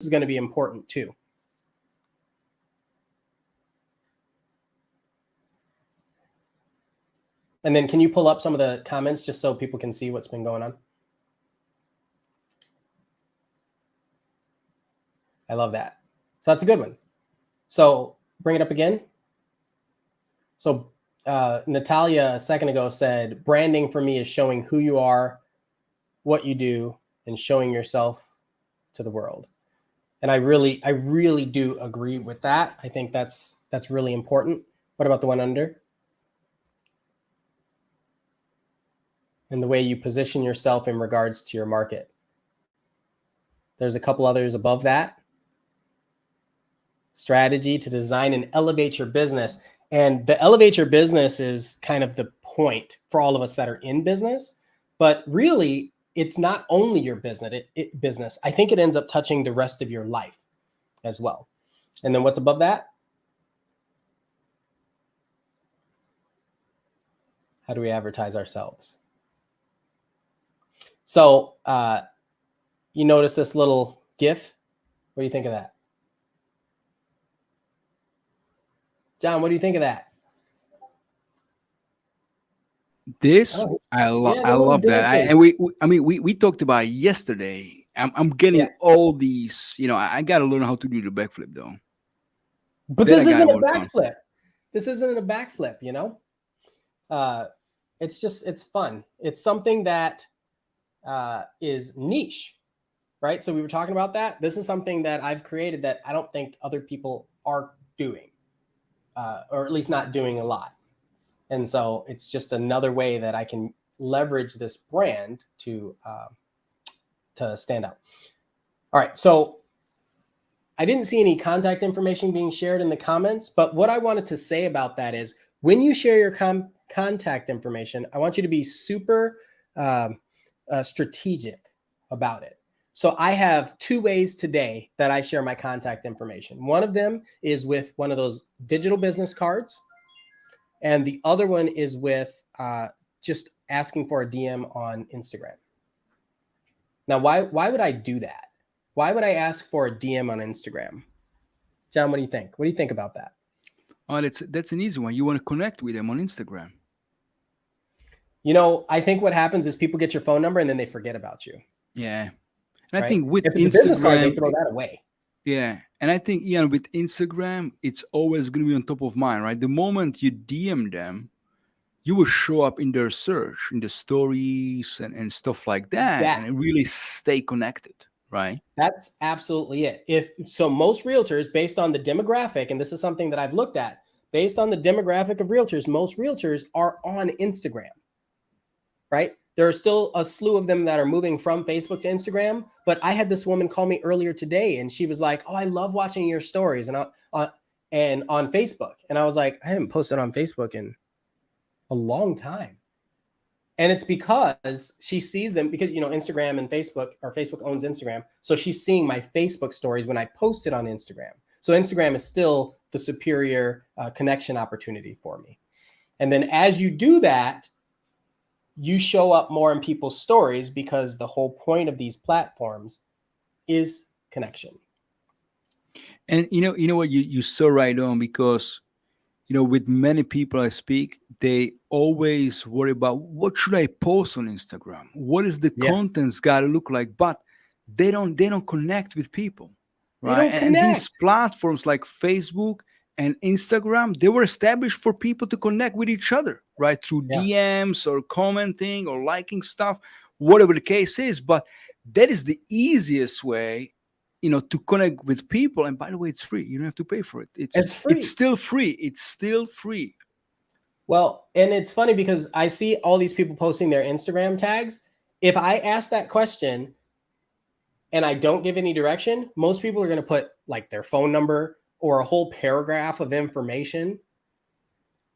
is going to be important too. And then can you pull up some of the comments just so people can see what's been going on? I love that. So that's a good one. So bring it up again. So Natalia a second ago said, branding for me is showing who you are, what you do, and showing yourself to the world. And I really do agree with that. I think that's really important. What about the one under? And the way you position yourself in regards to your market. There's a couple others above that. Strategy to design and elevate your business. And the elevate your business is kind of the point for all of us that are in business. But really, it's not only your business. I think it ends up touching the rest of your life as well. And then what's above that? How do we advertise ourselves? So you notice this little GIF? What do you think of that? John, what do you think of that? This, I love that. We talked about it yesterday. I'm getting all these, I got to learn how to do the backflip though. But this isn't a backflip. This isn't a backflip, it's fun. It's something that is niche, right? So we were talking about that. This is something that I've created that I don't think other people are doing, or at least not doing a lot. And so it's just another way that I can leverage this brand to stand out. All right, so I didn't see any contact information being shared in the comments, but what I wanted to say about that is when you share your contact information, I want you to be super strategic about it. So I have 2 ways today that I share my contact information. One of them is with one of those digital business cards. And the other one is with just asking for a DM on Instagram. Now, why would I do that? Why would I ask for a DM on Instagram? John, what do you think? What do you think about that? Oh, that's an easy one. You want to connect with them on Instagram. I think what happens is people get your phone number and then they forget about you. Yeah. And I think with if it's a business card, they throw that away. Yeah. And I think, with Instagram, it's always going to be on top of mind, right? The moment you DM them, you will show up in their search, in the stories and stuff like that. And really stay connected, right? That's absolutely it. Most realtors, based on the demographic, and this is something that I've looked at, based on the demographic of realtors, most realtors are on Instagram, right? There are still a slew of them that are moving from Facebook to Instagram. But I had this woman call me earlier today and she was like, oh, I love watching your stories and on Facebook. And I was like, I haven't posted on Facebook in a long time. And it's because she sees them because, Instagram and Facebook, or Facebook owns Instagram. So she's seeing my Facebook stories when I post it on Instagram. So Instagram is still the superior connection opportunity for me. And then as you do that, you show up more in people's stories because the whole point of these platforms is connection. And you know what, you're so right on, because with many people I speak, they always worry about what should I post on Instagram? What is the content's got to look like? But they don't connect with people, right? And these platforms like Facebook and Instagram, they were established for people to connect with each other, right? Through DMs or commenting or liking stuff, whatever the case is. But that is the easiest way, to connect with people. And by the way, it's free. You don't have to pay for it. It's free. It's still free. It's still free. Well, and it's funny because I see all these people posting their Instagram tags. If I ask that question and I don't give any direction, most people are going to put like their phone number or a whole paragraph of information,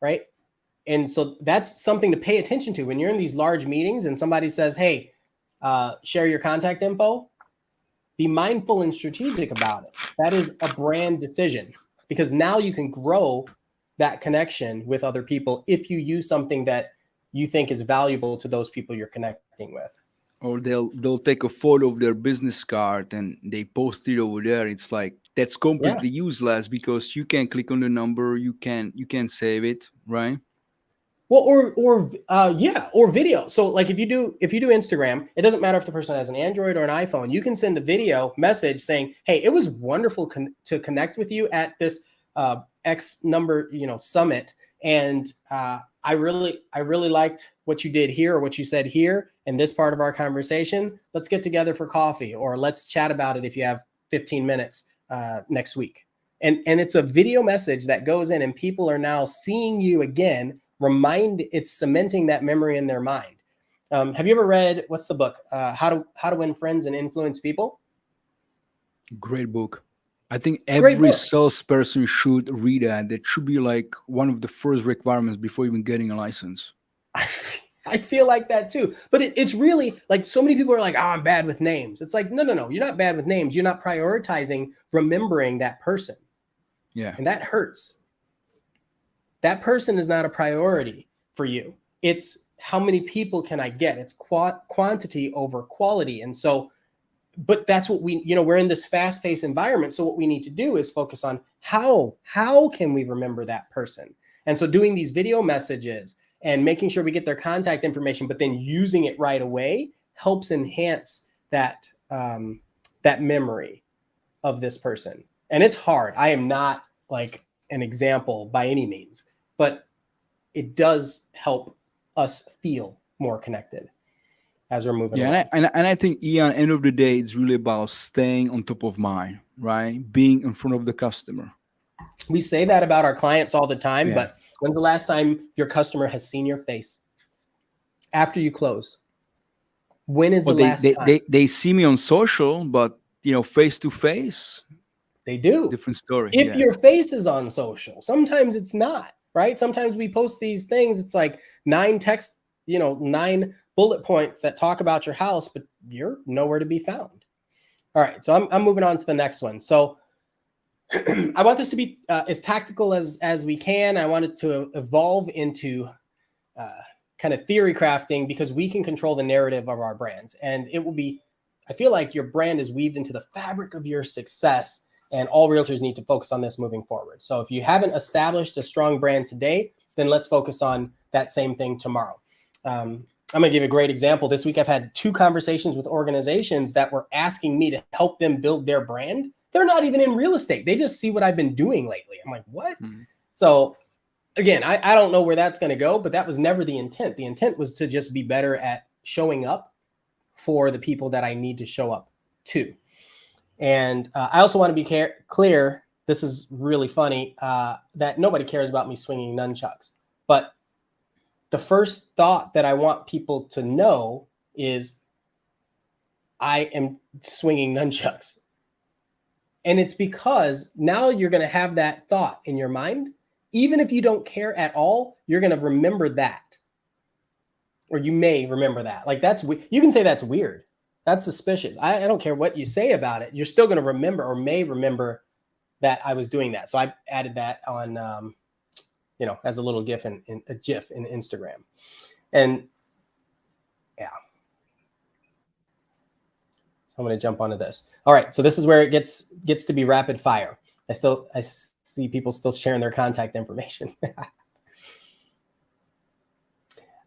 right? And so that's something to pay attention to when you're in these large meetings and somebody says, hey, share your contact info. Be mindful and strategic about it. That is a brand decision because now you can grow that connection with other people if you use something that you think is valuable to those people you're connecting with. Or they'll take a photo of their business card and they post it over there. It's like that's Yeah. completely useless because you can click on the number, you can save it, right? Well, or video. So like if you do Instagram, it doesn't matter if the person has an Android or an iPhone. You can send a video message saying, "Hey, it was wonderful to connect with you at this X number, summit, and I really liked what you did here or what you said here in this part of our conversation. Let's get together for coffee or let's chat about it if you have 15 minutes next week." And it's a video message that goes in, and people are now seeing you again. It's cementing that memory in their mind. Have you ever read, what's the book? How to Win Friends and Influence People? Great book. I think Great every book. salesperson should read that. That should be like one of the first requirements before even getting a license. I feel like that too. But it's really like so many people are like, "Oh, I'm bad with names." It's like, no. You're not bad with names. You're not prioritizing remembering that person. Yeah. And that hurts. That person is not a priority for you. It's how many people can I get? It's quantity over quality. And so, but that's what we're in this fast-paced environment. So what we need to do is focus on how can we remember that person? And so doing these video messages and making sure we get their contact information, but then using it right away helps enhance that that memory of this person. And it's hard. I am not like an example by any means, but it does help us feel more connected as we're moving along. And I think, Ian, end of the day, it's really about staying on top of mind, right? Being in front of the customer. We say that about our clients all the time, Yeah. but when's the last time your customer has seen your face after you close? When is the last time? They see me on social, but face to face, They do. different story. If your face is on social, sometimes it's not, right? Sometimes we post these things, it's like 9 bullet points that talk about your house, but you're nowhere to be found. All right, so I'm moving on to the next one. So I want this to be as tactical as we can. I want it to evolve into kind of theory crafting because we can control the narrative of our brands. And it will be, I feel like your brand is weaved into the fabric of your success, and all realtors need to focus on this moving forward. So if you haven't established a strong brand today, then let's focus on that same thing tomorrow. I'm going to give a great example. This week, I've had 2 conversations with organizations that were asking me to help them build their brand. They're not even in real estate. They just see what I've been doing lately. I'm like, what? Mm-hmm. So again, I don't know where that's going to go, but that was never the intent. The intent was to just be better at showing up for the people that I need to show up to. And I also want to be clear, this is really funny, that nobody cares about me swinging nunchucks. But the first thought that I want people to know is I am swinging nunchucks. And it's because now you're going to have that thought in your mind. Even if you don't care at all, you're going to remember that. Or you may remember that. Like you can say that's weird. That's suspicious. I don't care what you say about it. You're still going to remember or may remember that I was doing that. So I added that on, as a little GIF in a GIF in Instagram. And yeah. So I'm going to jump onto this. All right. So this is where it gets to be rapid fire. I see people still sharing their contact information.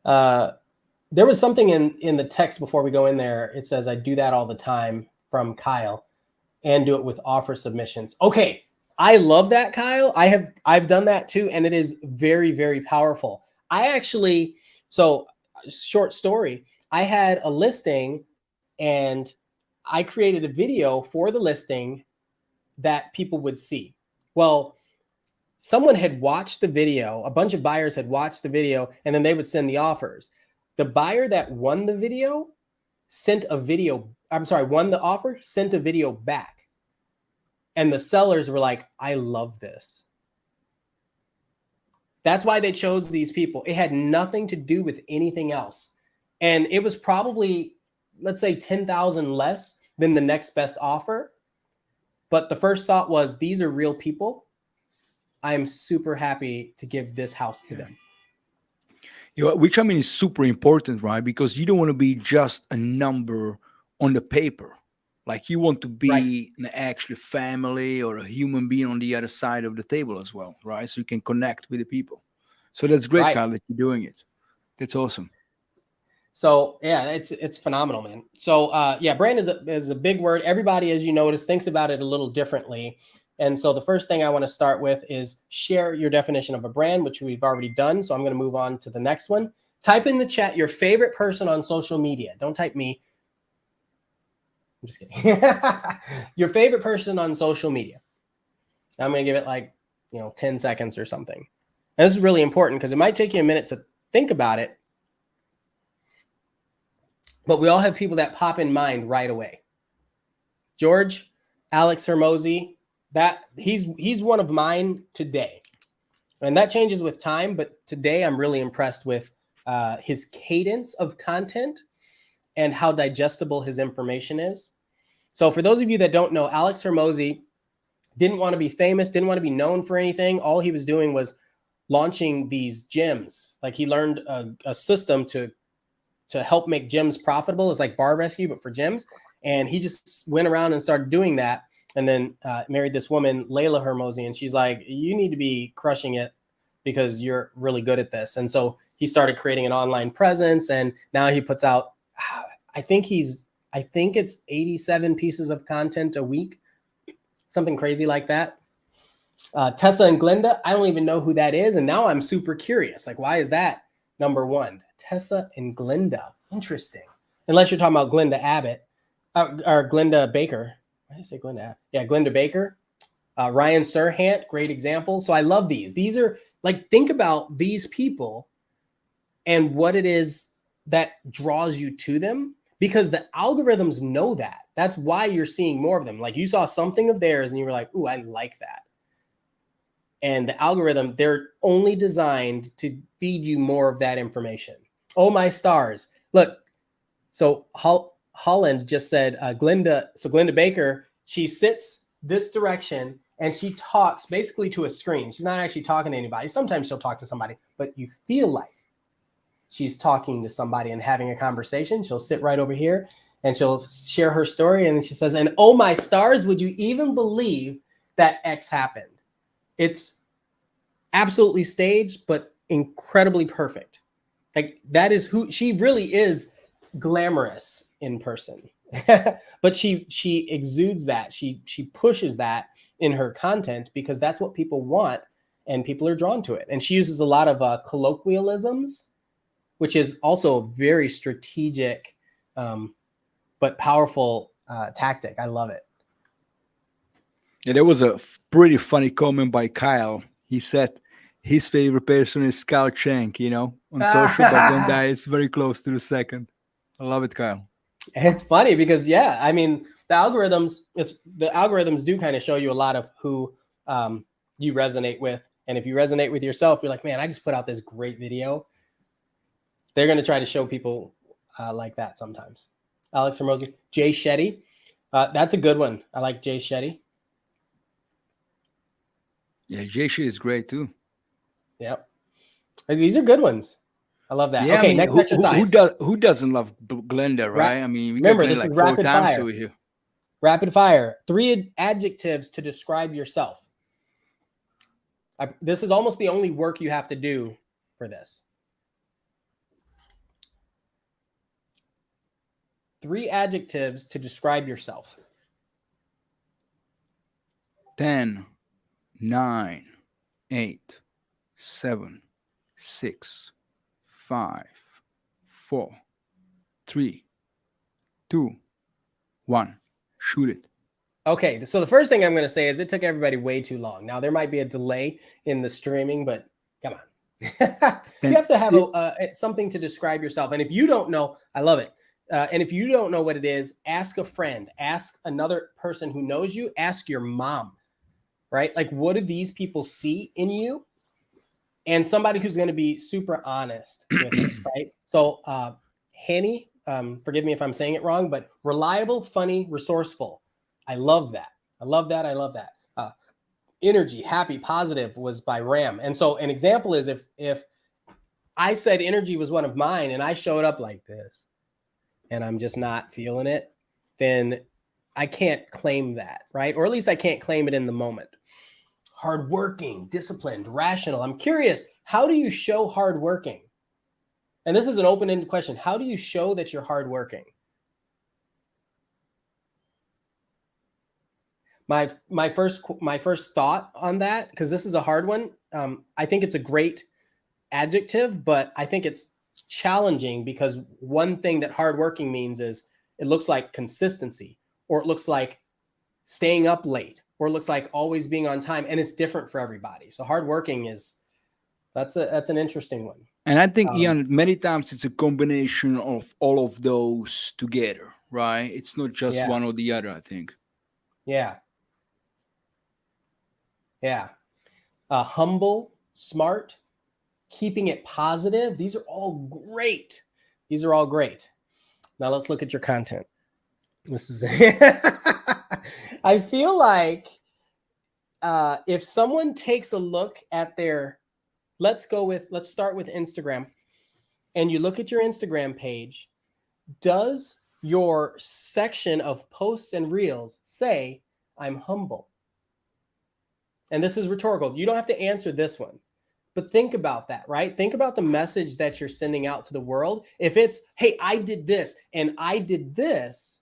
There was something in the text before we go in there. It says, I do that all the time, from Kyle, and do it with offer submissions. Okay. I love that, Kyle. I've done that too. And it is very, very powerful. So short story, I had a listing and I created a video for the listing that people would see. Well, someone had watched the video, a bunch of buyers had watched the video, and then they would send the offers. The buyer that won the video won the offer, sent a video back. And the sellers were like, I love this. That's why they chose these people. It had nothing to do with anything else. And it was probably, let's say, 10,000 less than the next best offer. But the first thought was, these are real people. I am super happy to give this house to them. Which I mean is super important, right? Because you don't want to be just a number on the paper. Like you want to Right. be an actual family or a human being on the other side of the table as well, right? So you can connect with the people. So that's great, Right. Kyle, that you're doing it. That's awesome. So yeah, it's phenomenal, man. So yeah, brand is a big word. Everybody, as you notice, thinks about it a little differently. And so the first thing I want to start with is share your definition of a brand, which we've already done. So I'm going to move on to the next one. Type in the chat your favorite person on social media. Don't type me. I'm just kidding. Your favorite person on social media. I'm going to give it like, 10 seconds or something. And this is really important because it might take you a minute to think about it. But we all have people that pop in mind right away. George, Alex Hermosi, that he's one of mine today. And that changes with time, but today I'm really impressed with his cadence of content and how digestible his information is. So for those of you that don't know, Alex Hermosi didn't want to be famous, didn't want to be known for anything. All he was doing was launching these gyms. Like he learned a system to help make gyms profitable. It's like bar rescue, but for gyms. And he just went around and started doing that. And then married this woman, Layla Hermosi. And she's like, you need to be crushing it because you're really good at this. And so he started creating an online presence. And now he puts out, I think it's 87 pieces of content a week, something crazy like that. Tessa and Glenda, I don't even know who that is. And now I'm super curious. Like, why is that number one? Tessa and Glenda. Interesting. Unless you're talking about Glenda Abbott or Glenda Baker. Why did I say Glenda Abbott? Yeah, Glenda Baker. Ryan Serhant, great example. So I love these. These are like, think about these people and what it is that draws you to them, because the algorithms know that. That's why you're seeing more of them. Like you saw something of theirs and you were like, ooh, I like that. And the algorithm, they're only designed to feed you more of that information. Oh, my stars. Look, so Holland just said Glenda. So Glenda Baker, she sits this direction and she talks basically to a screen. She's not actually talking to anybody. Sometimes she'll talk to somebody, but you feel like she's talking to somebody and having a conversation. She'll sit right over here and she'll share her story. And then she says, and oh, my stars, would you even believe that X happened? It's absolutely staged, but incredibly perfect. Like that is who she really is, glamorous in person. But she exudes that. She pushes that in her content because that's what people want and people are drawn to it. And she uses a lot of colloquialisms, which is also a very strategic but powerful tactic. I love it. Yeah, there was a pretty funny comment by Kyle. He said his favorite person is Kyle Chank, on social, but then that is very close to the second. I love it, Kyle. It's funny because, yeah, I mean, the algorithms do kind of show you a lot of who you resonate with. And if you resonate with yourself, you're like, man, I just put out this great video. They're going to try to show people like that sometimes. Alex Hermosi, Jay Shetty. That's a good one. I like Jay Shetty. Yeah, Jay Shetty is great too. Yep. These are good ones. I love that. Yeah, Okay, I mean, next exercise. Who doesn't love Glenda, right? I mean, we remember, got this like is 4 rapid times fire. over here. Rapid fire. 3 adjectives to describe yourself. This is almost the only work you have to do for this. 3 adjectives to describe yourself. 10, 9, 8, 7, 6, 5, 4, 3, 2, 1. Shoot it. Okay, so the first thing I'm going to say is it took everybody way too long. Now, there might be a delay in the streaming, but come on. You have to have something to describe yourself. And if you don't know, I love it. And if you don't know what it is, ask a friend, ask another person who knows you, ask your mom, right? Like, what do these people see in you? And somebody who's going to be super honest with it, right? So, Hanny, forgive me if I'm saying it wrong, but reliable, funny, resourceful. I love that. I love that. I love that. Energy, happy, positive was by Ram. And so an example is if I said energy was one of mine and I showed up like this and I'm just not feeling it, then I can't claim that, right? Or at least I can't claim it in the moment. Hardworking, disciplined, rational. I'm curious, how do you show hardworking? And this is an open-ended question. How do you show that you're hardworking? My first thought on that, because this is a hard one. I think it's a great adjective, but I think it's challenging because one thing that hardworking means is it looks like consistency, or it looks like staying up late, or it looks like always being on time, and it's different for everybody. So hardworking that's an interesting one. And I think, Ian, many times it's a combination of all of those together, right? It's not just Yeah. one or the other, I think. Yeah. Yeah. Humble, smart, keeping it positive. These are all great. These are all great. Now let's look at your content. This is I feel like if someone takes a look at their, let's start with Instagram, and you look at your Instagram page, does your section of posts and reels say, I'm humble? And this is rhetorical. You don't have to answer this one, but think about that, right? Think about the message that you're sending out to the world. If it's, hey, I did this and I did this,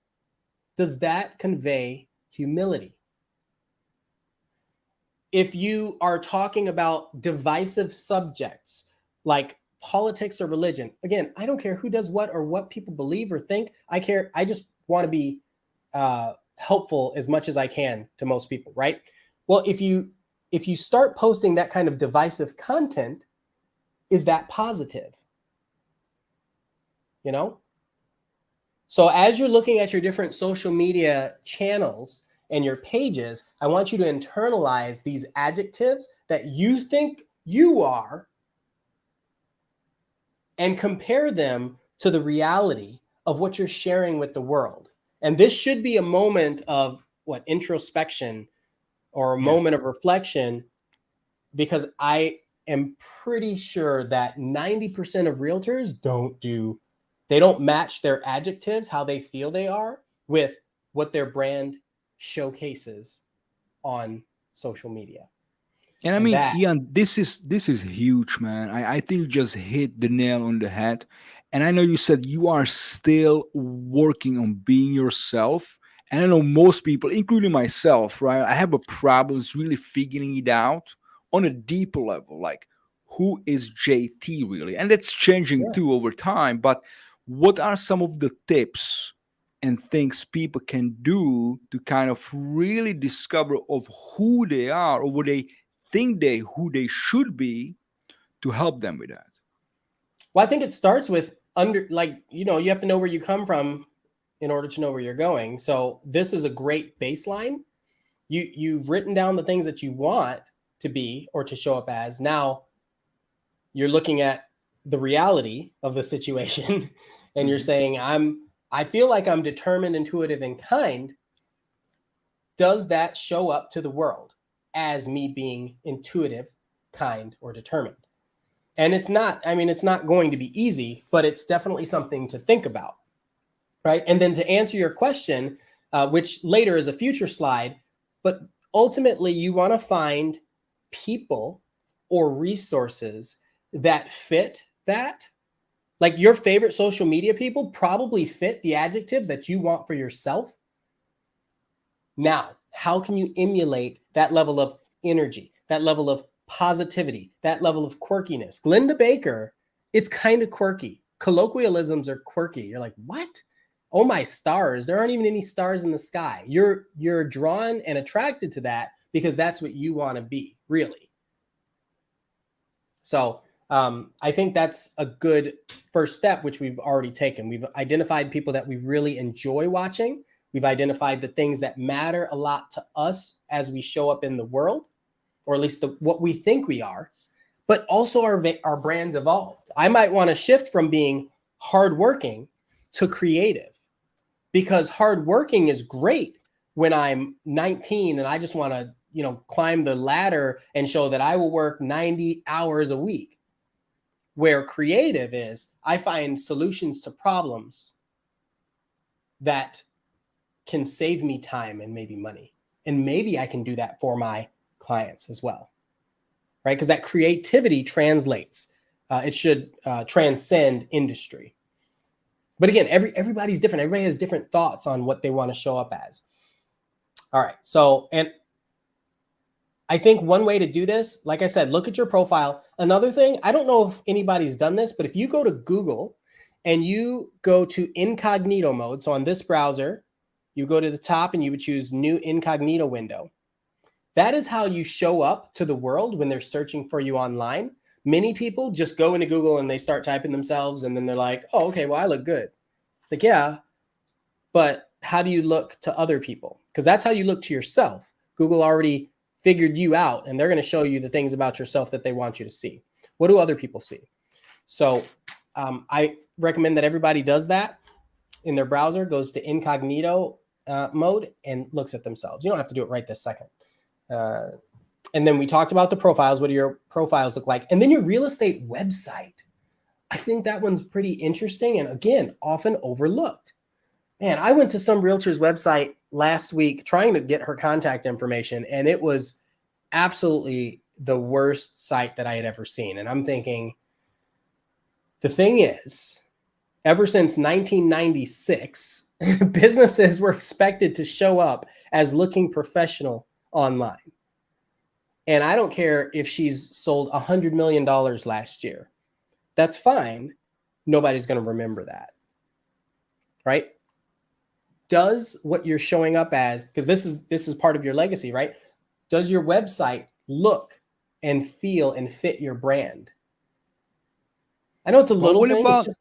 does that convey humility? If you are talking about divisive subjects like politics or religion, again, I don't care who does what or what people believe or think. I just want to be helpful as much as I can to most people, right? Well, if you start posting that kind of divisive content, is that positive? You know? So as you're looking at your different social media channels and your pages, I want you to internalize these adjectives that you think you are and compare them to the reality of what you're sharing with the world. And this should be a moment of introspection or a moment of reflection, because I am pretty sure that 90% of realtors they don't match their adjectives, how they feel they are, with what their brand showcases on social media. And I mean, Ian, this is huge, man. I think you just hit the nail on the head. And I know you said you are still working on being yourself. And I know most people, including myself, right? I have a problem really figuring it out on a deeper level. Like, who is JT really? And that's changing too over time. But what are some of the tips and things people can do to kind of really discover of who they are, or what they think who they should be, to help them with that? Well, I think it starts with you have to know where you come from in order to know where you're going. So this is a great baseline. You've written down the things that you want to be or to show up as. Now you're looking at the reality of the situation and you're saying, I feel like I'm determined, intuitive, and kind. Does that show up to the world as me being intuitive, kind, or determined? And it's not going to be easy, but it's definitely something to think about, right? And then to answer your question, which later is a future slide, but ultimately you want to find people or resources that fit that. Like your favorite social media people probably fit the adjectives that you want for yourself. Now, how can you emulate that level of energy, that level of positivity, that level of quirkiness? Glenda Baker, it's kind of quirky. Colloquialisms are quirky. You're like, what? Oh, my stars. There aren't even any stars in the sky. You're drawn and attracted to that because that's what you want to be, really. So I think that's a good first step, which we've already taken. We've identified people that we really enjoy watching. We've identified the things that matter a lot to us as we show up in the world, or at least what we think we are. But also our brands evolved. I might want to shift from being hardworking to creative, because hardworking is great when I'm 19 and I just want to, climb the ladder and show that I will work 90 hours a week. Where creative is, I find solutions to problems that can save me time and maybe money. And maybe I can do that for my clients as well, right? Because that creativity translates. It should transcend industry. But again, everybody's different. Everybody has different thoughts on what they want to show up as. All right. So, and I think one way to do this, like I said, look at your profile. Another thing, I don't know if anybody's done this, but if you go to Google and you go to incognito mode, so on this browser, you go to the top and you would choose new incognito window. That is how you show up to the world when they're searching for you online. Many people just go into Google and they start typing themselves, and then they're like, oh, okay, well, I look good. It's like, yeah, but how do you look to other people? Because that's how you look to yourself. Google already figured you out, and they're going to show you the things about yourself that they want you to see. What do other people see? So I recommend that everybody does that in their browser, goes to incognito mode and looks at themselves. You don't have to do it right this second. And then we talked about the profiles. What do your profiles look like? And then your real estate website. I think that one's pretty interesting and, again, often overlooked. Man, I went to some realtor's website last week trying to get her contact information, and it was absolutely the worst site that I had ever seen. And I'm thinking, the thing is, ever since 1996, businesses were expected to show up as looking professional online. And I don't care if she's sold $100 million last year. That's fine. Nobody's going to remember that, right? Does what you're showing up as, because this is part of your legacy, right? Does your website look and feel and fit your brand? I know it's a little thing.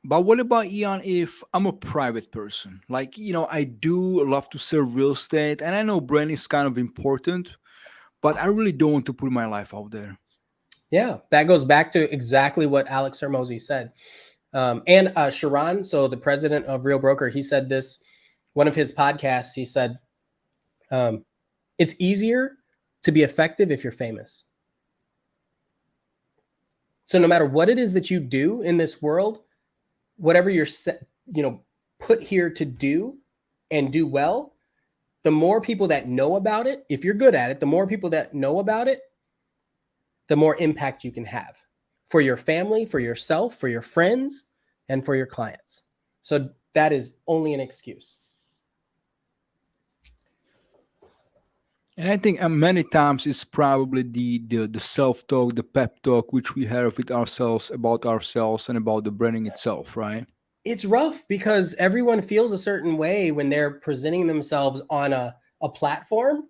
But what about, Ian, if I'm a private person? Like, I do love to sell real estate, and I know brand is kind of important, but I really don't want to put my life out there. Yeah, that goes back to exactly what Alex Hermosi said. And Sharon, so the president of Real Broker, he said this, one of his podcasts, he said, it's easier to be effective if you're famous. So no matter what it is that you do in this world, whatever you're put here to do and do well, the more people that know about it, if you're good at it, the more people that know about it, the more impact you can have for your family, for yourself, for your friends, and for your clients. So that is only an excuse. And I think many times it's probably the self-talk, the pep talk, which we have with ourselves, about ourselves, and about the branding itself, right? It's rough because everyone feels a certain way when they're presenting themselves on a platform.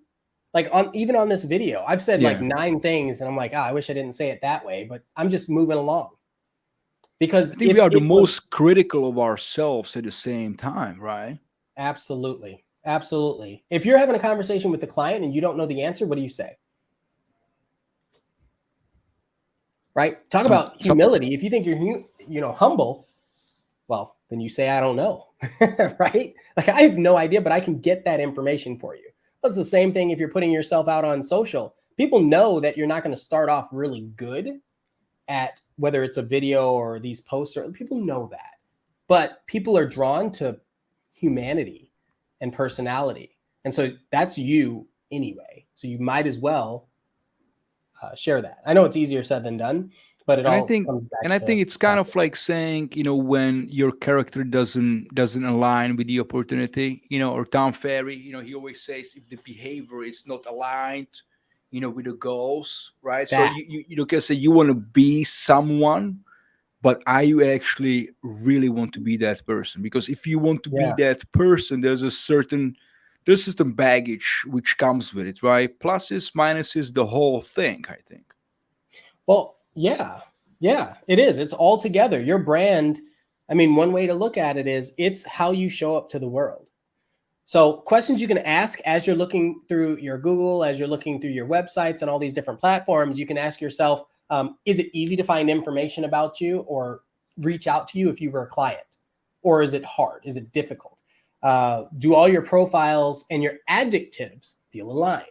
Like even on this video, I've said like 9 things, and I'm like, I wish I didn't say it that way, but I'm just moving along. Because I think we are the most critical of ourselves at the same time, right? Absolutely. Absolutely. If you're having a conversation with the client and you don't know the answer, what do you say? Right? Talk about humility. If you think you're humble, well, then you say, I don't know. Right? Like, I have no idea, but I can get that information for you. That's the same thing if you're putting yourself out on social. People know that you're not going to start off really good at whether it's a video or these posts, or people know that. But people are drawn to humanity and personality. And so that's you anyway. So you might as well share that. I know it's easier said than done, but I think it's kind of like saying, when your character doesn't align with the opportunity, or Tom Ferry, he always says, if the behavior is not aligned, with the goals, right? So you can say you want to be someone, but are you actually really want to be that person? Because if you want to be that person, there's some baggage which comes with it, right? Pluses, minuses, the whole thing, I think. Well, yeah, it is. It's all together. Your brand, I mean, one way to look at it is it's how you show up to the world. So questions you can ask as you're looking through your Google, as you're looking through your websites and all these different platforms, you can ask yourself, is it easy to find information about you or reach out to you if you were a client? Or is it hard? Is it difficult? Do all your profiles and your adjectives feel aligned?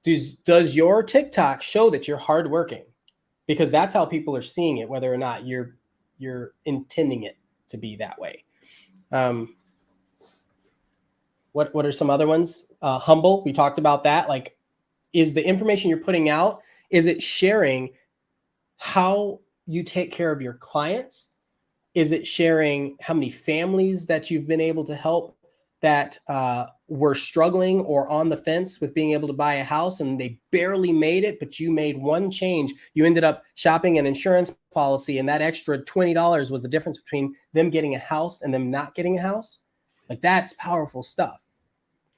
Does your TikTok show that you're hardworking? because that's how people are seeing it, whether or not you're intending it to be that way. What are some other ones? Humble. We talked about that. Like, is the information you're putting out, is it sharing how you take care of your clients? Is it sharing how many families that you've been able to help that were struggling or on the fence with being able to buy a house and they barely made it, but you made one change. You ended up shopping an insurance policy, and that extra $20 was the difference between them getting a house and them not getting a house. Like, that's powerful stuff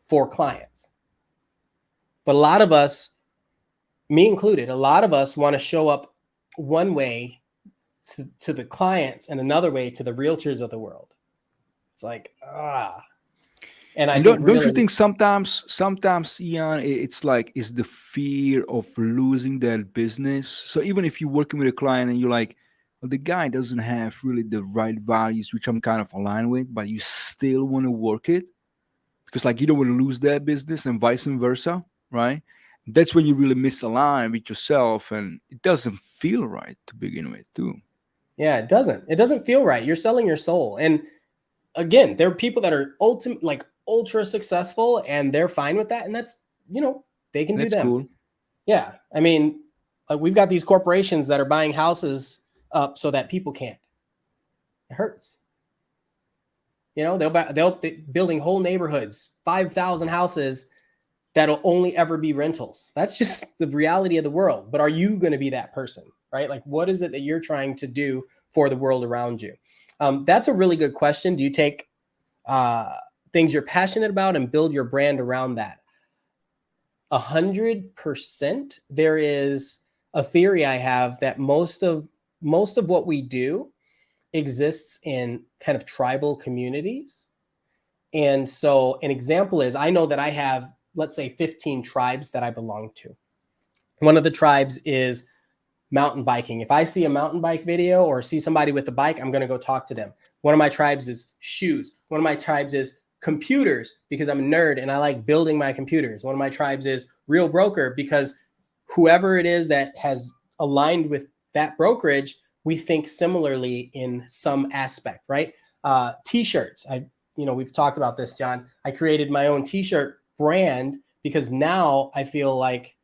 for clients. But a lot of us, me included, a lot of us want to show up one way to the clients and another way to the realtors of the world. It's like, and I don't really, you think sometimes, Ian, it's like, it's the fear of losing that business. So even if you're working with a client and you're like, well, the guy doesn't have really the right values, which I'm kind of aligned with, but you still want to work it because like you don't want to lose that business and vice versa, right? That's when you really misalign with yourself, and it doesn't feel right to begin with, too. yeah, it doesn't feel right. You're selling your soul. And again, there are people that are ultra successful and they're fine with that. And that's, they can do them. Cool. Yeah. I mean, like, we've got these corporations that are buying houses up so that people can't. It hurts. They'll building whole neighborhoods, 5,000 houses that'll only ever be rentals. That's just the reality of the world. But are you going to be that person, right? Like, what is it that you're trying to do for the world around you? That's a really good question. Do you take things you're passionate about and build your brand around that? 100%. There is a theory I have that most of what we do exists in kind of tribal communities. And so an example is, I know that I have, let's say, 15 tribes that I belong to. One of the tribes is mountain biking. If I see a mountain bike video or see somebody with a bike, I'm going to go talk to them. One of my tribes is shoes. One of my tribes is computers, because I'm a nerd and I like building my computers. One of my tribes is real broker, because whoever it is that has aligned with that brokerage, we think similarly in some aspect, right? T-shirts. We've talked about this, John. I created my own T-shirt brand because now I feel like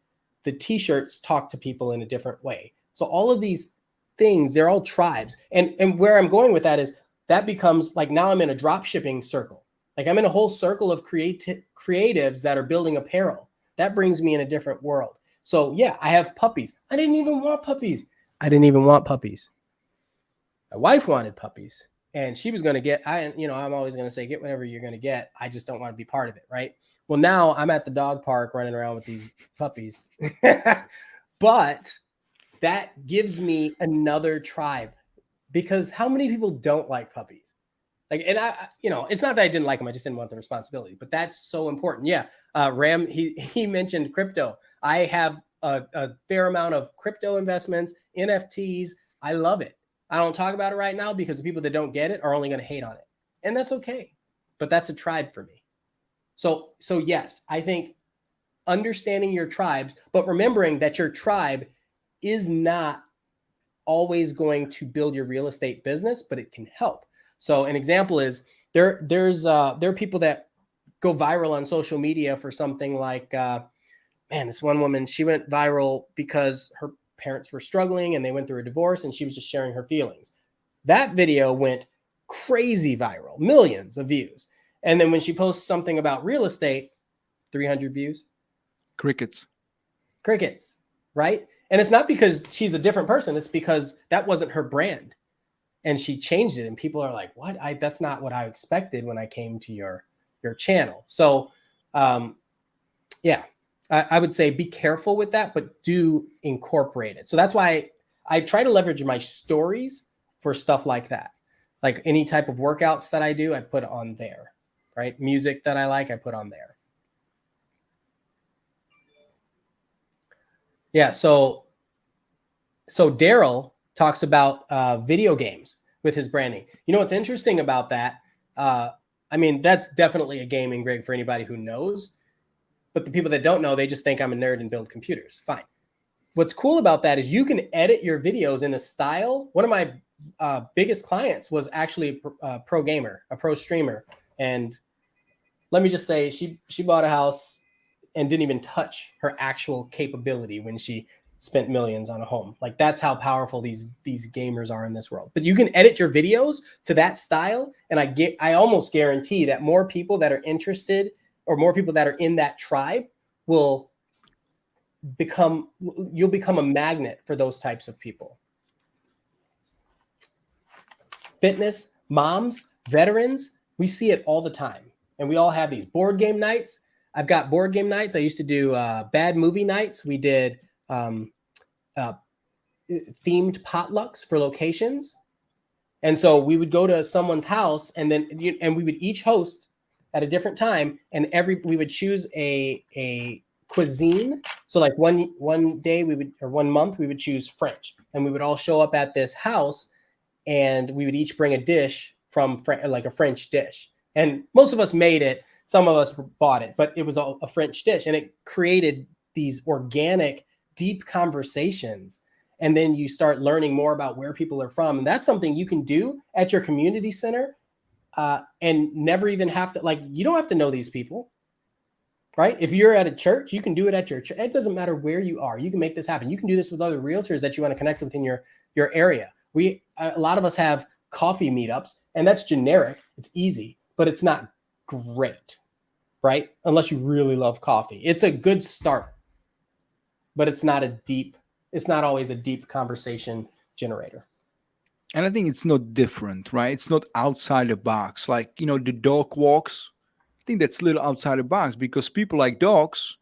the T-shirts talk to people in a different way. So all of these things, they're all tribes. And where I'm going with that is that becomes like, now I'm in a drop shipping circle. Like, I'm in a whole circle of creatives that are building apparel. That brings me in a different world. So yeah, I have puppies. I didn't even want puppies. My wife wanted puppies, and she was going to get, I'm always going to say, get whatever you're going to get. I just don't want to be part of it. Right. Well, now I'm at the dog park running around with these puppies, but that gives me another tribe, because how many people don't like puppies? Like, and it's not that I didn't like them. I just didn't want the responsibility, but that's so important. Yeah. Ram, he mentioned crypto. I have a fair amount of crypto investments, NFTs. I love it. I don't talk about it right now because the people that don't get it are only going to hate on it. And that's okay. But that's a tribe for me. So yes, I think understanding your tribes, but remembering that your tribe is not always going to build your real estate business, but it can help. So an example is there are people that go viral on social media for something like, this one woman, she went viral because her parents were struggling and they went through a divorce, and she was just sharing her feelings. That video went crazy viral, millions of views. And then when she posts something about real estate, 300 views. Crickets, right? And it's not because she's a different person. It's because that wasn't her brand. And she changed it. And people are like, what? That's not what I expected when I came to your channel. So, yeah, I would say be careful with that, but do incorporate it. So that's why I try to leverage my stories for stuff like that. Like any type of workouts that I do, I put on there, right? Music that I like, I put on there. Yeah. So Daryl talks about video games with his branding. You know what's interesting about that? That's definitely a gaming rig for anybody who knows. But the people that don't know, they just think I'm a nerd and build computers. Fine. what's cool about that is you can edit your videos in a style. One of my biggest clients was actually a pro gamer, a pro streamer. And let me just say, she bought a house and didn't even touch her actual capability when she spent millions on a home. Like, that's how powerful these gamers are in this world. But you can edit your videos to that style, and I almost guarantee that more people that are interested, or more people that are in that tribe, you'll become a magnet for those types of people. Fitness, moms, veterans, we see it all the time. And we all have these board game nights. I've got board game nights. I used to do bad movie nights. We did themed potlucks for locations. And so we would go to someone's house, and we would each host at a different time, and we would choose a cuisine. So like one day or 1 month we would choose French, and we would all show up at this house, and we would each bring a dish from like a French dish. And most of us made it. Some of us bought it, but it was a French dish, and it created these organic, deep conversations. And then you start learning more about where people are from. And that's something you can do at your community center, and never even have to, like, you don't have to know these people, right? If you're at a church, you can do it at your church. It doesn't matter where you are. You can make this happen. You can do this with other realtors that you want to connect with in your area. A lot of us have coffee meetups, and that's generic. It's easy, but it's not great, right? Unless you really love coffee. It's a good start, but it's not always a deep conversation generator. And I think it's not different, right? It's not outside the box. Like, the dog walks. I think that's a little outside the box, because people like dogs,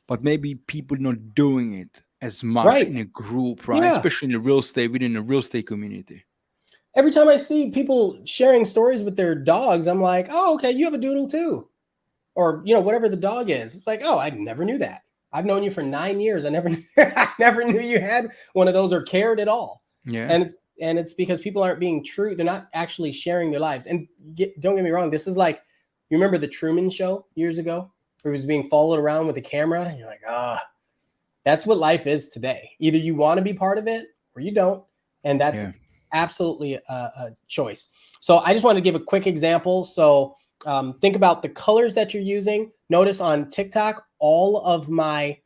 but maybe people not doing it as much in a group, right? Yeah. Especially in within the real estate community. Every time I see people sharing stories with their dogs, I'm like, oh, okay, you have a doodle too. Or, whatever the dog is. It's like, oh, I never knew that. I've known you for 9 years. I never knew you had one of those or cared at all. Yeah. And it's because people aren't being true. They're not actually sharing their lives. And don't get me wrong. This is like, you remember the Truman Show years ago, where he was being followed around with a camera? And you're like, that's what life is today. Either you want to be part of it or you don't. And that's absolutely a choice. So I just wanted to give a quick example. So think about the colors that you're using. Notice on TikTok, all of my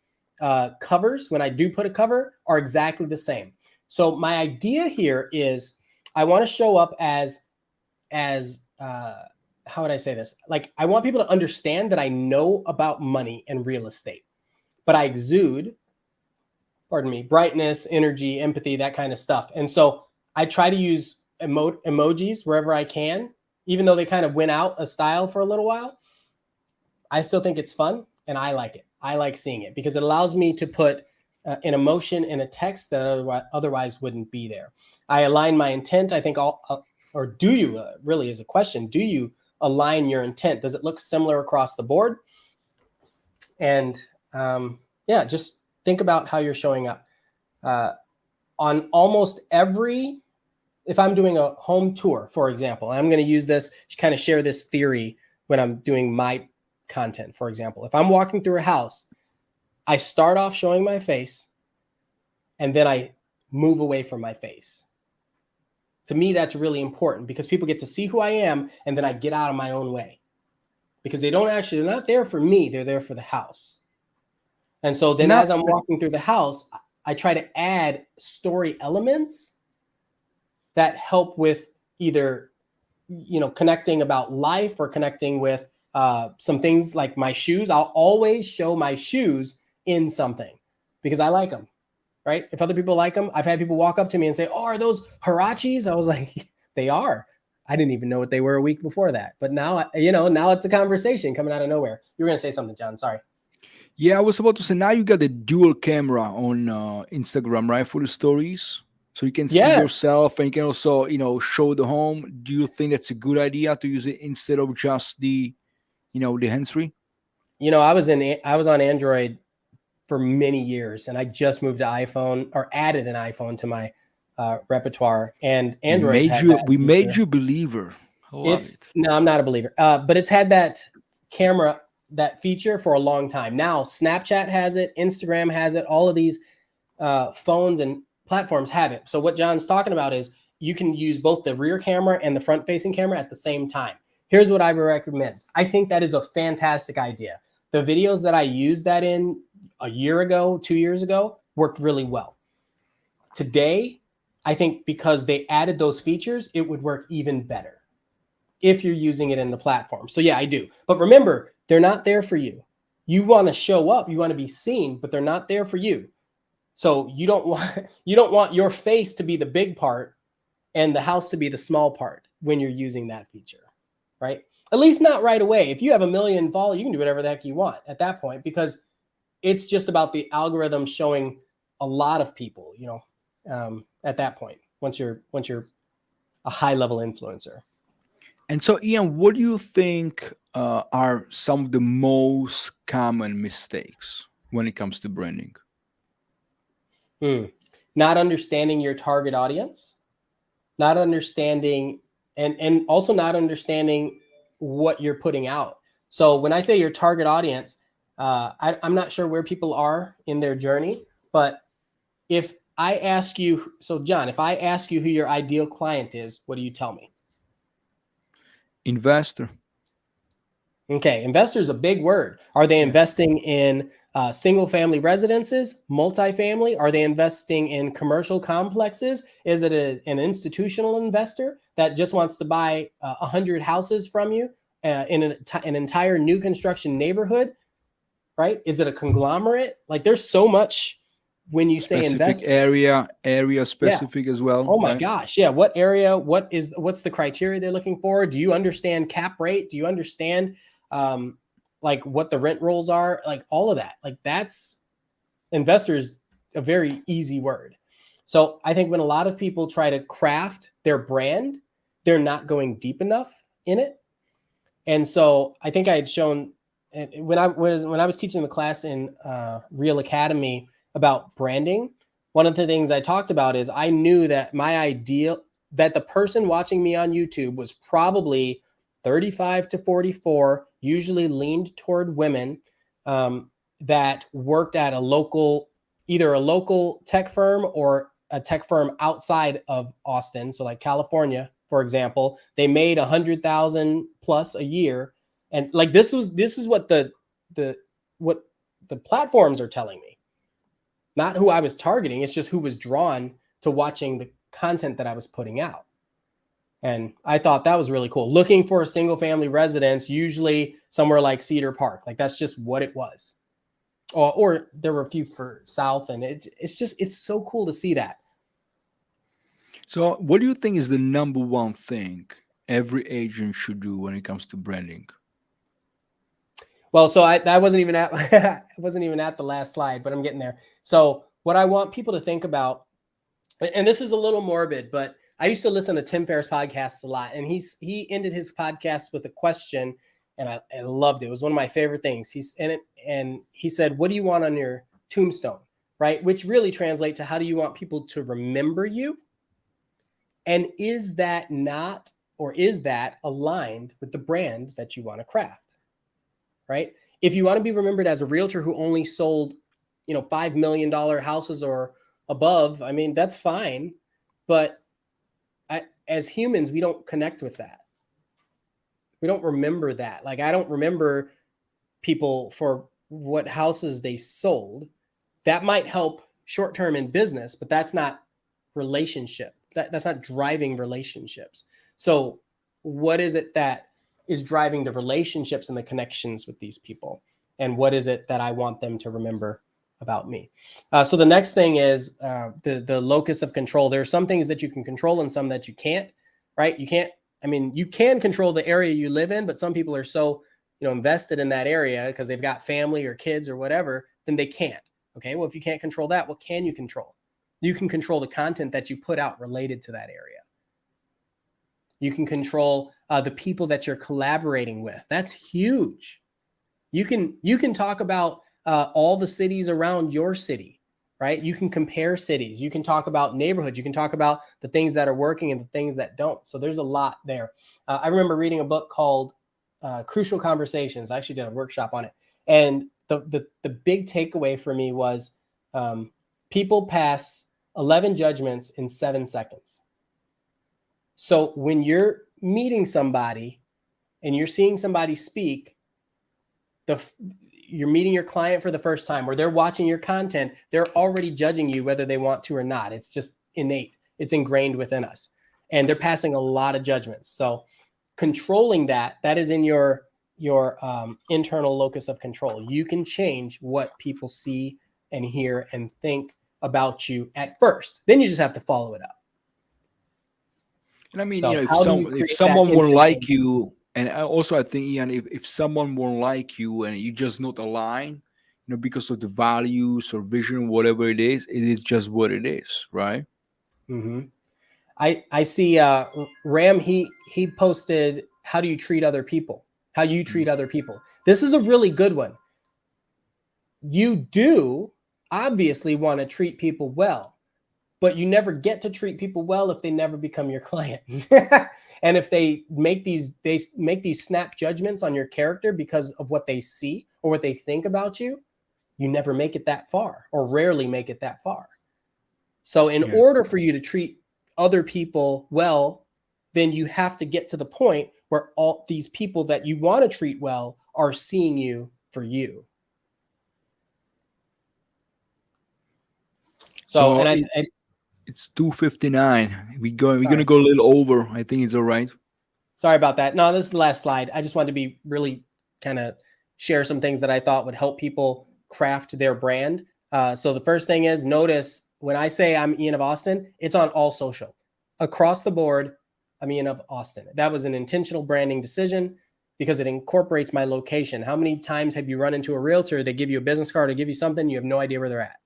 covers, when I do put a cover, are exactly the same. So my idea here is I want to show up as how would I say this? Like, I want people to understand that I know about money and real estate, but I exude, brightness, energy, empathy, that kind of stuff. And so I try to use emojis wherever I can, even though they kind of went out of style for a little while. I still think it's fun, and I like it. I like seeing it because it allows me to put an emotion in a text that otherwise wouldn't be there. I align my intent. I think or do you, really is a question, do you align your intent? Does it look similar across the board? And just think about how you're showing up. On almost if I'm doing a home tour, for example, I'm going to use this to kind of share this theory when I'm doing my content. For example, if I'm walking through a house, I start off showing my face, and then I move away from my face. To me, that's really important because people get to see who I am, and then I get out of my own way because they're not there for me. They're there for the house. And so then as I'm walking through the house, I try to add story elements that help with either, connecting about life or connecting with some things like my shoes. I'll always show my shoes in something because I like them, right? If other people like them, I've had people walk up to me and say, oh, are those Huaraches? I was like, they are. I didn't even know what they were a week before that. But now, now it's a conversation coming out of nowhere. You were going to say something, John. Sorry. Yeah, I was about to say, now you got the dual camera on Instagram, right? For the stories. So you can see yourself and you can also, show the home. Do you think that's a good idea to use it instead of just the hands-free? I was on Android for many years, and I just moved to iPhone, or added an iPhone to my repertoire. And Android made you a believer. No, I'm not a believer, but it's had that that feature for a long time. Now Snapchat has it, Instagram has it, all of these phones and platforms have it. So what John's talking about is you can use both the rear camera and the front facing camera at the same time. Here's what I would recommend. I think that is a fantastic idea. The videos that I used that in a year ago, 2 years ago, worked really well. Today, I think because they added those features, it would work even better if you're using it in the platform. So yeah, I do. But remember, they're not there for you. You want to show up, you want to be seen, but they're not there for you. So you don't want your face to be the big part and the house to be the small part when you're using that feature, right? At least not right away. If you have 1 million followers, you can do whatever the heck you want at that point, because it's just about the algorithm showing a lot of people, at that point, once you're a high level influencer. And so, Ian, what do you think are some of the most common mistakes when it comes to branding? Not understanding your target audience, not understanding, and also not understanding what you're putting out. So when I say your target audience, I'm not sure where people are in their journey, but if I ask you, so John, if I ask you who your ideal client is, what do you tell me? Investor. Okay, investor is a big word. Are they investing in single family residences, multifamily? Are they investing in commercial complexes? Is it an institutional investor that just wants to buy 100 houses from you in an entire new construction neighborhood, right? Is it a conglomerate? Like there's so much when you say Specific investor. area specific as well. Oh my right? gosh. Yeah. What area, what's the criteria they're looking for? Do you understand cap rate? Do you understand like what the rent rolls are? Like all of that. Like that's investors, a very easy word. So I think when a lot of people try to craft their brand, they're not going deep enough in it. And so I think I had shown when I was teaching the class in Real Academy about branding, one of the things I talked about is I knew that that the person watching me on YouTube was probably 35 to 44, usually leaned toward women that worked at either a local tech firm or a tech firm outside of Austin. So like California, for example, they made 100,000 plus a year. And like, this is what the platforms are telling me, not who I was targeting. It's just who was drawn to watching the content that I was putting out. And I thought that was really cool. Looking for a single family residence, usually somewhere like Cedar Park. Like that's just what it was. Or there were a few for South, and it's so cool to see that. So what do you think is the number one thing every agent should do when it comes to branding? Well, so I wasn't even at I wasn't even at the last slide, but I'm getting there. So what I want people to think about, and this is a little morbid, but I used to listen to Tim Ferriss podcasts a lot, and he ended his podcast with a question, and I loved it. It was one of my favorite things. And he said, "What do you want on your tombstone?" Right? Which really translates to how do you want people to remember you? And is that aligned with the brand that you want to craft? Right? If you want to be remembered as a realtor who only sold, $5 million houses or above, I mean, that's fine. But as humans, we don't connect with that. We don't remember that. Like, I don't remember people for what houses they sold. That might help short-term in business, but that's not relationship. That's not driving relationships. So what is it that is driving the relationships and the connections with these people? And what is it that I want them to remember about me? So the next thing is the locus of control. There are some things that you can control and some that you can't, right? You can control the area you live in, but some people are so, invested in that area because they've got family or kids or whatever, then they can't. Okay. Well, if you can't control that, what can you control? You can control the content that you put out related to that area. You can control the people that you're collaborating with. That's huge. You can talk about all the cities around your city, right? You can compare cities. You can talk about neighborhoods. You can talk about the things that are working and the things that don't. So there's a lot there. I remember reading a book called Crucial Conversations. I actually did a workshop on it. And the big takeaway for me was people pass 11 judgments in 7 seconds. So when you're meeting somebody and you're seeing somebody speak, you're meeting your client for the first time, or they're watching your content, they're already judging you whether they want to or not. It's just innate. It's ingrained within us. And they're passing a lot of judgments. So controlling that is in your internal locus of control. You can change what people see and hear and think about you at first. Then you just have to follow it up. And I mean, So if someone won't like you, and also I think, Ian, if someone won't like you and you just not align, because of the values or vision, whatever it is just what it is, right? Mm-hmm. I see Ram, he posted, how do you treat other people? How you treat other people. This is a really good one. You do obviously want to treat people well, but you never get to treat people well if they never become your client. And if they make these snap judgments on your character because of what they see or what they think about you, you never make it that far, or rarely make it that far. So in order for you to treat other people well, then you have to get to the point where all these people that you want to treat well are seeing you for you. So and it's 2:59. We're gonna go a little over. I think it's all right. Sorry about that. No, this is the last slide. I just wanted to be really kind of share some things that I thought would help people craft their brand. So the first thing is, notice when I say I'm Ian of Austin, it's on all social. Across the board, I'm Ian of Austin. That was an intentional branding decision because it incorporates my location. How many times have you run into a realtor, they give you a business card or give you something, you have no idea where they're at?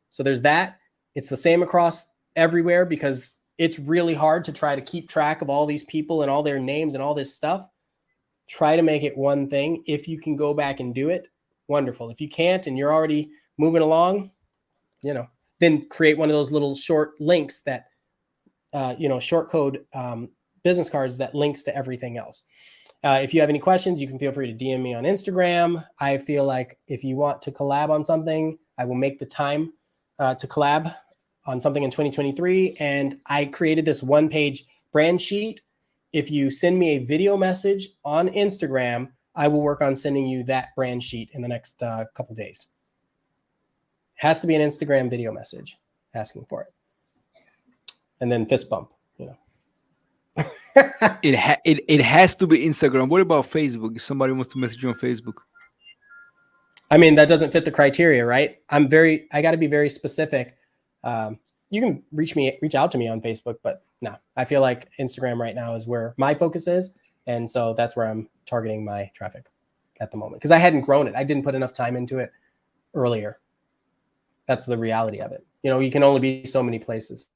So there's that. It's the same across everywhere because it's really hard to try to keep track of all these people and all their names and all this stuff. Try to make it one thing. If you can go back and do it, wonderful. If you can't and you're already moving along, then create one of those little short links that, short code business cards that links to everything else. If you have any questions, you can feel free to DM me on Instagram. I feel like if you want to collab on something, I will make the time to collab on something in 2023. And I created this 1-page brand sheet. If you send me a video message on Instagram, I will work on sending you that brand sheet in the next couple days. Has to be an Instagram video message asking for it. And then fist bump, It has to be Instagram. What about Facebook? If somebody wants to message you on Facebook? I mean, that doesn't fit the criteria, right? I got to be very specific. You can reach out to me on Facebook, but no, I feel like Instagram right now is where my focus is. And so that's where I'm targeting my traffic at the moment because I hadn't grown it. I didn't put enough time into it earlier. That's the reality of it. You can only be so many places.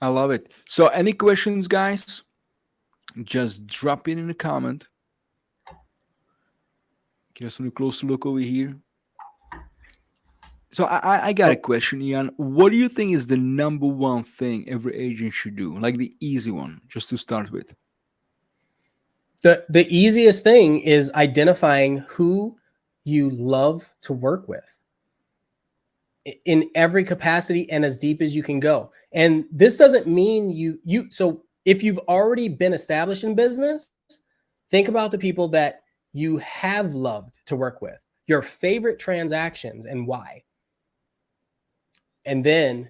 I love it. So any questions, guys? Just drop it in the comment. Get us a closer look over here. So I got a question, Ian. What do you think is the number one thing every agent should do? Like the easy one, just to start with. The easiest thing is identifying who you love to work with in every capacity and as deep as you can go. And this doesn't mean so if you've already been established in business, think about the people that you have loved to work with, your favorite transactions and why. And then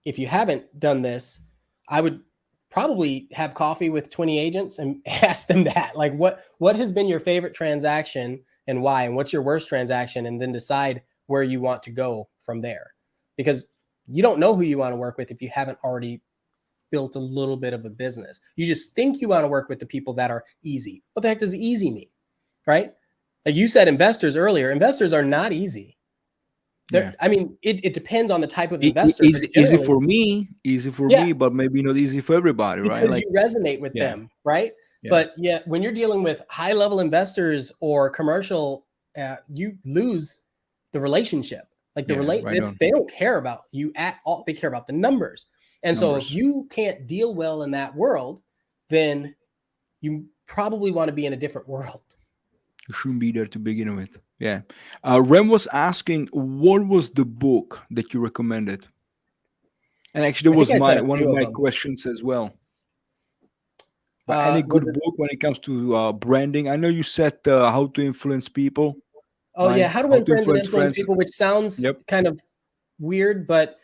if you haven't done this, I would probably have coffee with 20 agents and ask them that, like what has been your favorite transaction and why, and what's your worst transaction, and then decide where you want to go from there. Because you don't know who you want to work with if you haven't already built a little bit of a business. You just think you want to work with the people that are easy. What the heck does easy mean, right? Like you said, investors earlier, investors are not easy. Yeah. I mean, it depends on the type of investor. Easy for me, but maybe not easy for everybody, because right? Like, you resonate with them, right? Yeah. But when you're dealing with high-level investors or commercial, you lose the relationship. Like they don't care about you at all. They care about the numbers. And so if you can't deal well in that world, then you probably want to be in a different world. You shouldn't be there to begin with. Yeah. Rem was asking, what was the book that you recommended? And actually, that I think was I said my a one of few of my them. questions as well. But any Was good it? book when it comes to branding? I know you said How to Influence People, Oh yeah, right? How to How Win to Friends and Influence Influence Friends. People, which sounds Yep. kind of weird, but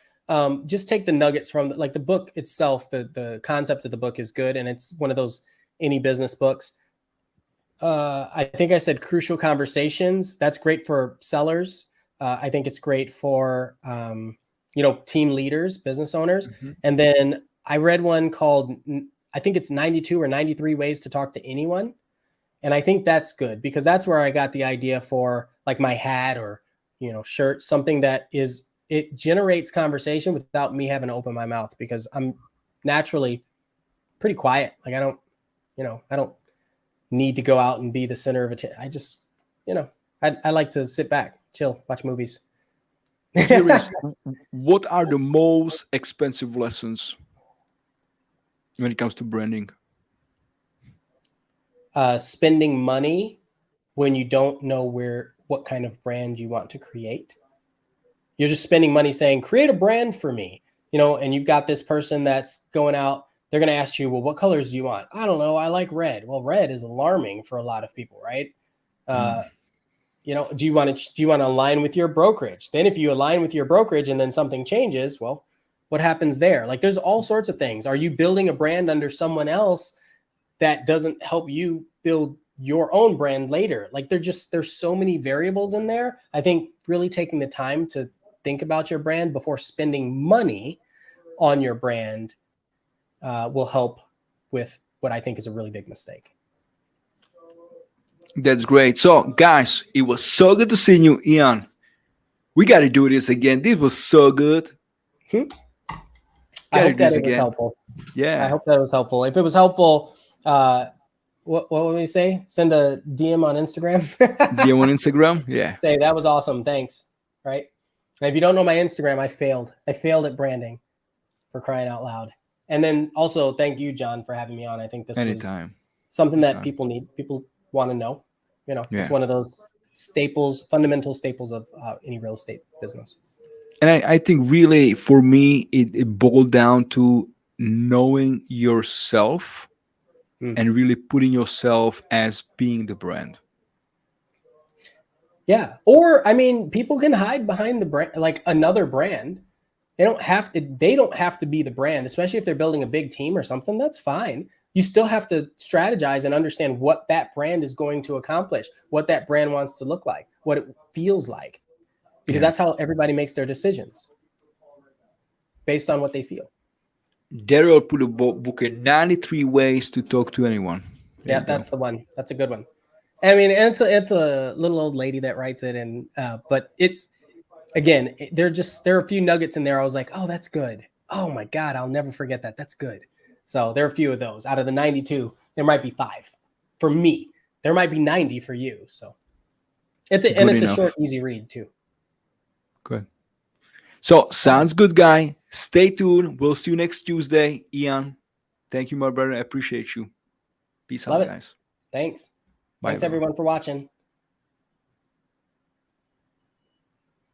just take the nuggets from like the book itself. The concept of the book is good, and it's one of those any business books. I think I said Crucial Conversations. That's great for sellers. I think it's great for team leaders, business owners. Mhm. And then I read one called, I think it's 92 or 93 Ways to Talk to Anyone. And I think that's good because that's where I got the idea for like my hat or shirt, something that it generates conversation without me having to open my mouth, because I'm naturally pretty quiet. Like I don't need to go out and be the center of attention. I just, I like to sit back, chill, watch movies. Curious, what are the most expensive lessons when it comes to branding? Spending money when you don't know what kind of brand you want to create. You're just spending money saying, create a brand for me, and you've got this person that's going out. They're going to ask you, well, what colors do you want? I don't know. I like red. Well, red is alarming for a lot of people, right? Do you want to align with your brokerage? Then if you align with your brokerage and then something changes, well, what happens there? Like there's all sorts of things. Are you building a brand under someone else that doesn't help you build your own brand later? Like there's so many variables in there. I think really taking the time to think about your brand before spending money on your brand will help with what I think is a really big mistake. That's great. So, guys, it was so good to see you, Ian. We got to do this again. This was so good. I Got to hope do that this it was again. helpful. Yeah. I hope that was helpful. If it was helpful, what would we say? Send a DM on Instagram. DM on Instagram. Yeah. Say that was awesome. Thanks. Right. And if you don't know my Instagram, I failed. I failed at branding, for crying out loud. And then also thank you, John, for having me on. I think this Anytime. was something that Anytime. people need. People want to know. It's Yeah. one of those staples, fundamental staples of any real estate business. And I think really for me, it boiled down to knowing yourself and really putting yourself as being the brand. Yeah. Or I mean, people can hide behind the brand, like another brand. They don't have to be the brand, especially if they're building a big team or something. That's fine. You still have to strategize and understand what that brand is going to accomplish, what that brand wants to look like, what it feels like, because that's how everybody makes their decisions based on what they feel. Daryl put a book in 93 Ways to Talk to Anyone. Yeah, that's the one. That's a good one. I mean, it's a little old lady that writes it, and but it's again, there are a few nuggets in there. I was like, oh, that's good. Oh my God, I'll never forget that. That's good. So there are a few of those out of the 92. There might be 5 for me. There might be 90 for you. So it's a short, easy read too. Good. So sounds good, guy. Stay tuned. We'll see you next Tuesday. Ian, thank you, my brother. I appreciate you. Peace out, guys. Thanks. Bye, Thanks everyone. everyone for watching.